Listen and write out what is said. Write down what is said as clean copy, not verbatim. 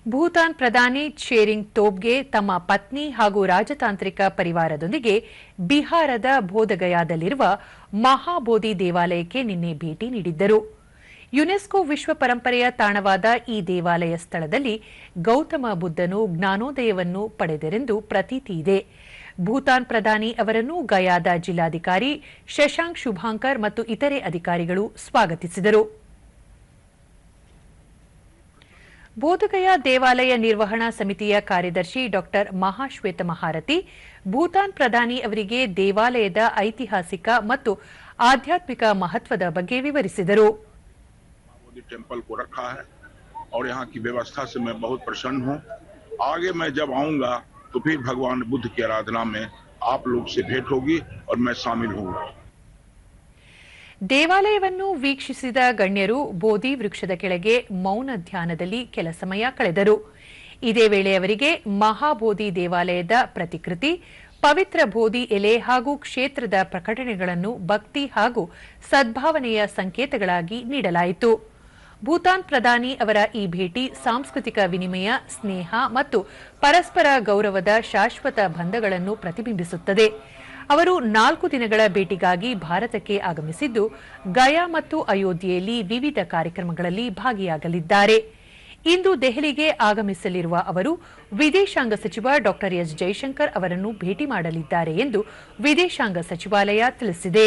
ಭೂತಾನ್ ಪ್ರಧಾನಿ ಶೇರಿಂಗ್ ತೋಬ್ಗೆ ತಮ್ಮ ಪತ್ನಿ ಹಾಗೂ ರಾಜತಾಂತ್ರಿಕ ಪರಿವಾರದೊಂದಿಗೆ ಬಿಹಾರದ ಬೋಧಗಯಾದಲ್ಲಿರುವ ಮಹಾಬೋಧಿ ದೇವಾಲಯಕ್ಕೆ ನಿನ್ನೆ ಭೇಟಿ ನೀಡಿದ್ದರು. ಯುನೆಸ್ಕೋ ವಿಶ್ವ ಪರಂಪರೆಯ ತಾಣವಾದ ಈ ದೇವಾಲಯ ಸ್ಥಳದಲ್ಲಿ ಗೌತಮ ಬುದ್ಧನು ಜ್ಞಾನೋದಯವನ್ನು ಪಡೆದರೆಂದು ಪ್ರತೀತಿ ಇದೆ. ಭೂತಾನ್ ಪ್ರಧಾನಿ ಅವರನ್ನು ಗಯಾದ ಜಿಲ್ಲಾಧಿಕಾರಿ ಶಶಾಂಕ್ ಶುಭಾಂಕರ್ ಮತ್ತು ಇತರೆ ಅಧಿಕಾರಿಗಳು ಸ್ವಾಗತಿಸಿದರು. ಬೋಧಗಯಾ ದೇವಾಲಯ ನಿರ್ವಹಣಾ ಸಮಿತಿಯ ಕಾರ್ಯದರ್ಶಿ ಡಾ ಮಹಾಶ್ವೇತ ಮಹಾರಥಿ ಭೂತಾನ್ ಪ್ರಧಾನಿ ಅವರಿಗೆ ದೇವಾಲಯದ ಐತಿಹಾಸಿಕ ಮತ್ತು ಆಧ್ಯಾತ್ಮಿಕ ಮಹತ್ವದ ಬಗ್ಗೆ ವಿವರಿಸಿದರು. टेंपल को रखा है और यहाँ की व्यवस्था से मैं बहुत प्रसन्न हूँ। आगे मैं जब आऊंगा तो फिर भगवान बुद्ध की आराधना में आप लोग से भेंट होगी और मैं शामिल हूँगा. ದೇವಾಲಯವನ್ನು ವೀಕ್ಷಿಸಿದ ಗಣ್ಯರು ಬೋಧಿ ವೃಕ್ಷದ ಕೆಳಗೆ ಮೌನ ಧ್ಯಾನದಲ್ಲಿ ಕೆಲ ಸಮಯ ಕಳೆದರು. ಇದೇ ವೇಳೆ ಅವರಿಗೆ ಮಹಾಬೋಧಿ ದೇವಾಲಯದ ಪ್ರತಿಕೃತಿ, ಪವಿತ್ರ ಬೋಧಿ ಎಲೆ ಹಾಗೂ ಕ್ಷೇತ್ರದ ಪ್ರಕಟಣೆಗಳನ್ನು ಭಕ್ತಿ ಹಾಗೂ ಸದ್ಭಾವನೆಯ ಸಂಕೇತಗಳಾಗಿ ನೀಡಲಾಯಿತು. ಭೂತಾನ್ ಪ್ರಧಾನಿ ಅವರ ಈ ಭೇಟಿ ಸಾಂಸ್ಕೃತಿಕ ವಿನಿಮಯ, ಸ್ನೇಹ ಮತ್ತು ಪರಸ್ಪರ ಗೌರವದ ಶಾಶ್ವತ ಬಂಧಗಳನ್ನು ಪ್ರತಿಬಿಂಬಿಸುತ್ತದೆ. ಅವರು 4 ದಿನಗಳ ಭೇಟಿಗಾಗಿ ಭಾರತಕ್ಕೆ ಆಗಮಿಸಿದ್ದು, ಗಯಾ ಮತ್ತು ಅಯೋಧ್ಯೆಯಲ್ಲಿ ವಿವಿಧ ಕಾರ್ಯಕ್ರಮಗಳಲ್ಲಿ ಭಾಗಿಯಾಗಲಿದ್ದಾರೆ. ಇಂದು ದೆಹಲಿಗೆ ಆಗಮಿಸಲಿರುವ ಅವರು ವಿದೇಶಾಂಗ ಸಚಿವ ಡಾ ಎಸ್ ಜೈಶಂಕರ್ ಅವರನ್ನು ಭೇಟಿ ಮಾಡಲಿದ್ದಾರೆ ಎಂದು ವಿದೇಶಾಂಗ ಸಚಿವಾಲಯ ತಿಳಿಸಿದೆ.